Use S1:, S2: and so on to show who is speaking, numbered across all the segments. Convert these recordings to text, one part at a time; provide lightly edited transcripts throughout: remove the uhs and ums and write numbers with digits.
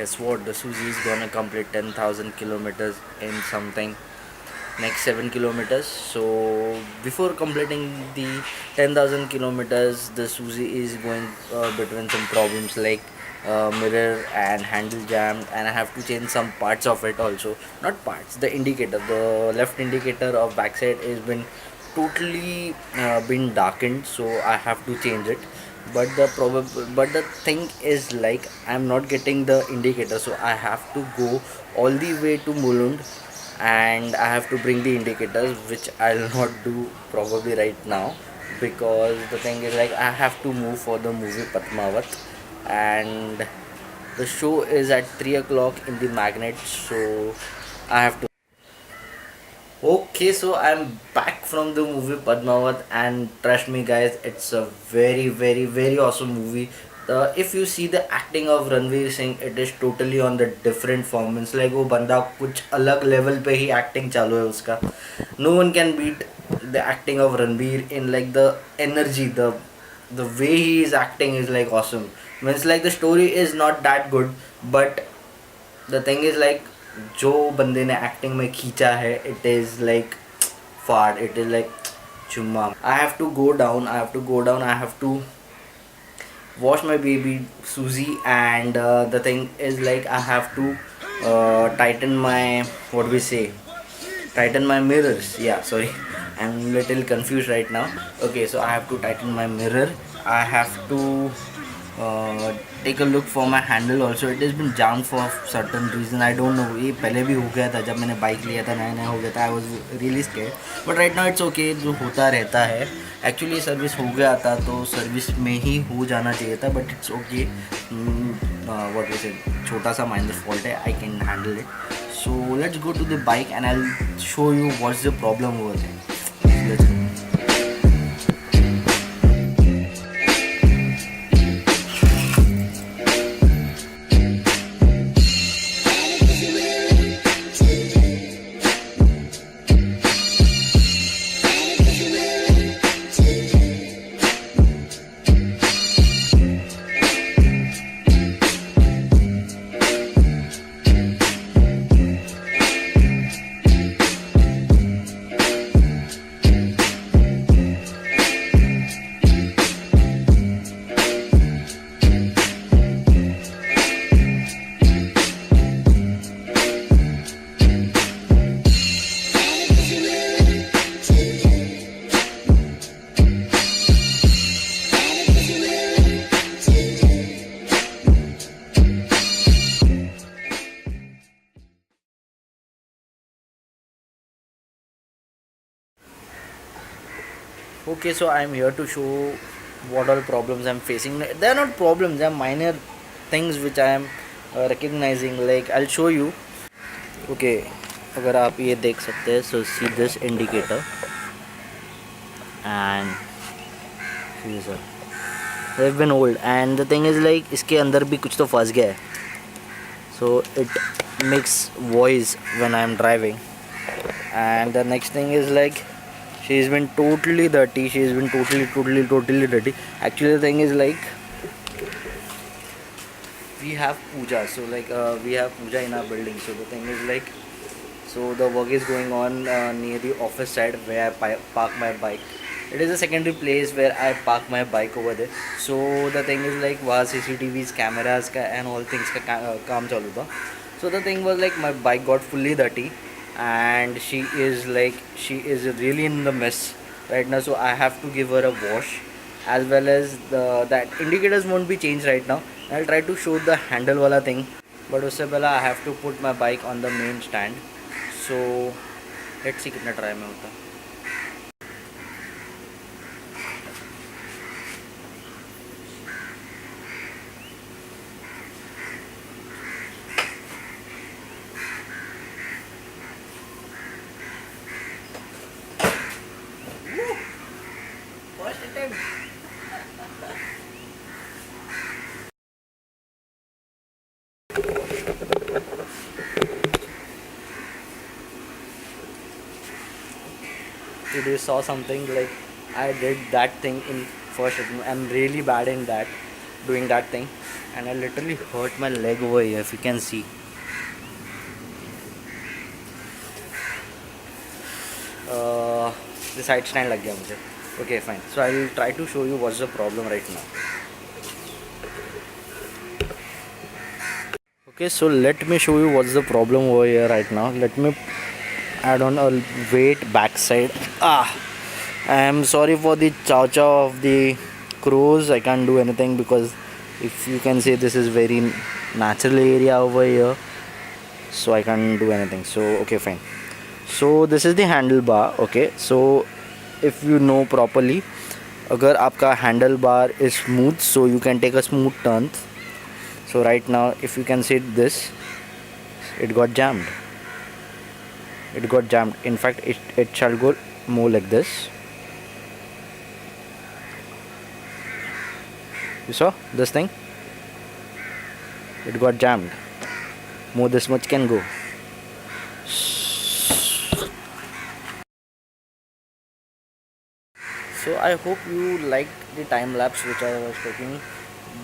S1: guess what? The Suzy is gonna complete 10,000 kilometers in something next 7 kilometers. So before completing the 10,000 kilometers, the Suzy is going between some problems like mirror and handle jammed, and I have to change some parts of it also. Not parts, the indicator, the left indicator of backside has been totally been darkened, so I have to change it. But the thing is like I'm not getting the indicator, so I have to go all the way to Mulund and I have to bring the indicators, which I'll not do probably right now, because the thing is like I have to move for the movie Padmavat, and the show is at 3 o'clock in the magnet, so I have to. Okay, so I'm back from the movie Padmavat, and trust me, guys, it's a very, very, very awesome movie. If you see the acting of Ranveer Singh, it is totally on the different form. It's like वो बंदा कुछ अलग level पे ही acting चालू है उसका. No one can beat the acting of Ranveer in like the energy, the way he is acting is like awesome. Means like the story is not that good, but the thing is like जो बंदे ने acting में खींचा है it is like फाड़ it is like चुम्मा I have to go down I have to wash my baby Suzy, and the thing is like I have to tighten my what we say tighten my mirrors. Yeah, sorry, I'm little confused right now. Okay, so I have to tighten my mirror. I have to take a look for my handle also. It has been jammed for certain reason, I don't know. ये पहले भी हो गया था जब मैंने bike लिया था, नया नया हो गया था. I was really scared, but right now it's okay. जो होता रहता है. एक्चुअली सर्विस हो गया था तो सर्विस में ही हो जाना चाहिए था, but it's okay. What we said, छोटा सा माइनर फॉल्ट है, I can handle it. So let's go to the bike and I will show you what's the problem over there. Let's go. Okay, so I'm here to show what all problems I'm facing. They are not problems, they are minor things which I am recognizing. Like I'll show you. Okay, अगर आप ये देख सकते हैं, so see this indicator and see sir, they've been old, and the thing is like इसके अंदर भी कुछ तो फंस गया है, so it makes voice when I'm driving. And the next thing is like she's been totally dirty. She's been totally dirty. Actually, the thing is like we have puja. So like we have puja in our building. So the thing is like, so the work is going on near the office side where I park my bike. It is a secondary place where I park my bike over there. So the thing is like वहाँ CCTVs, cameras का and all things का काम चालू था. So the thing was like my bike got fully dirty, and she is really in the mess right now, so I have to give her a wash, as well as that indicators won't be changed right now. I'll try to show the handle wala thing, but usse pehle I have to put my bike on the main stand. So let's see kitna try mein hota. First attempt. Did you saw something like I did that thing in first attempt? I'm really bad in that, doing that thing, and I literally hurt my leg over here. If you can see, uh, the side stand lag gaya mujhe. Okay, fine. So I'll try to show you what's the problem right now. Okay, so let me show you what's the problem over here right now. Let me add on a weight backside. I am sorry for the chow chow of the crows. I can't do anything because if you can say this is very natural area over here, so I can't do anything. So okay, fine. So this is the handlebar. Okay, so if you know properly, अगर आपका handlebar is smooth, so you can take a smooth turn. So right now, if you can see this, it got jammed. It got jammed. In fact, it shall go more like this. You saw this thing? It got jammed. More this much can go. So I hope you liked the time lapse which I was taking.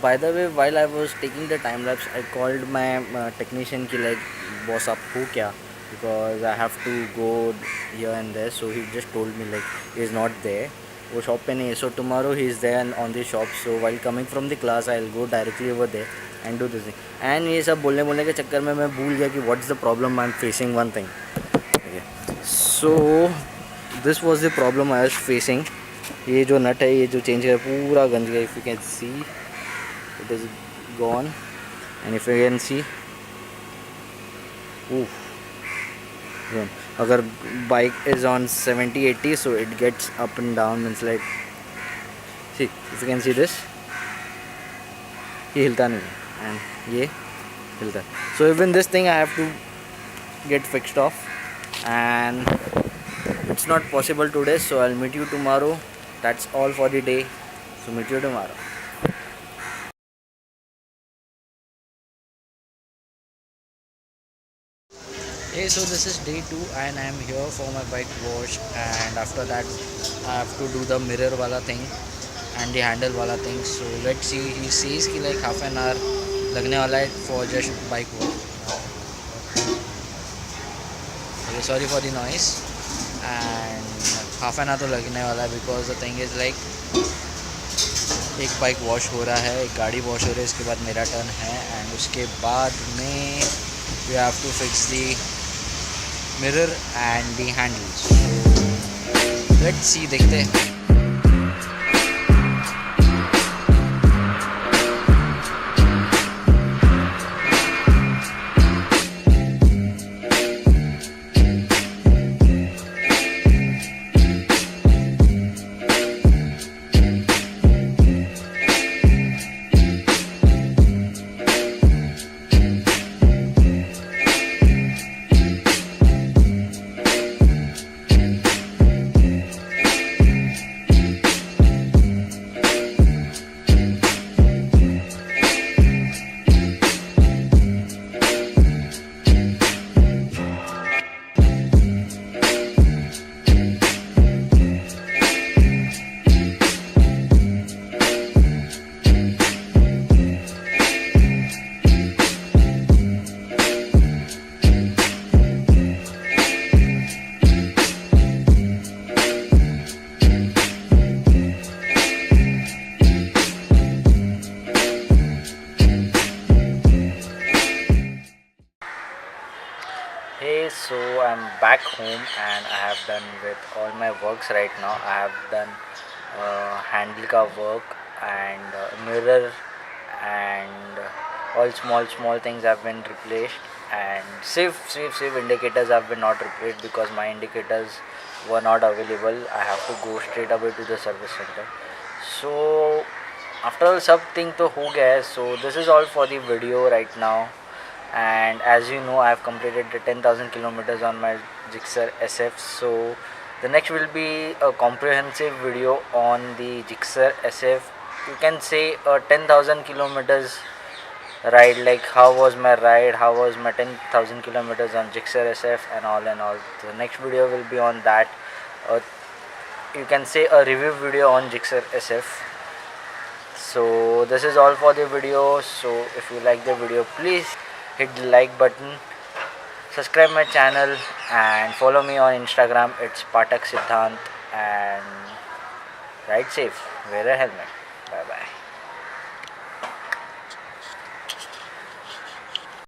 S1: By the way, while I was taking the time lapse, I called my technician ki like, boss up ho kya? Because I have to go here and there. So he just told me like he is not there. वो shop पे नहीं है. So tomorrow he is there on the shop. So while coming from the class, I'll go directly over there and do this thing. And ये सब बोलने के चक्कर में मैं भूल गया कि what's the problem I'm facing one thing. Okay. So this was the problem I was facing. ये जो नट है ये जो चेंज कर पूरा गंज गया. If you can see, it is gone. And if you can see, oof, gone. अगर bike is on 70-80, so it gets up and down, means like, see, if you can see this, ये हिलता नहीं है and ये हिलता है. So even this thing I have to get fixed off, and it's not possible today, so I'll meet you tomorrow. That's all for the day, so meet you tomorrow. Hey, so this is day 2 and I am here for my bike wash, and after that I have to do the mirror wala thing and the handle wala thing. So let's see. He says ki like half an hour lagne wala hai for just bike wash. Okay, sorry for the noise. And half an hour to lagne wala hai because the thing is like एक bike wash हो रहा है, एक गाड़ी wash हो रही है, इसके बाद मेरा टर्न है, एंड उसके बाद में we have to fix the mirror and the handles. Let's see, देखते हैं. Hey, so I'm back home and I have done with all my works right now. I have done handle ka work and mirror and all small things have been replaced, and safe indicators have been not replaced because my indicators were not available. I have to go straight away to the service center. So after all सब thing तो हो गया है. So this is all for the video right now. And as you know, I have completed the 10,000 kilometers on my Gixxer SF. So the next will be a comprehensive video on the Gixxer SF. You can say a 10,000 kilometers ride, like how was my ride, how was my 10,000 kilometers on Gixxer SF and all and all. The next video will be on that. You can say a review video on Gixxer SF. So this is all for the video. So if you like the video, please hit the like button, subscribe my channel, and follow me on Instagram. It's Patak Siddhant, and ride safe, wear a helmet.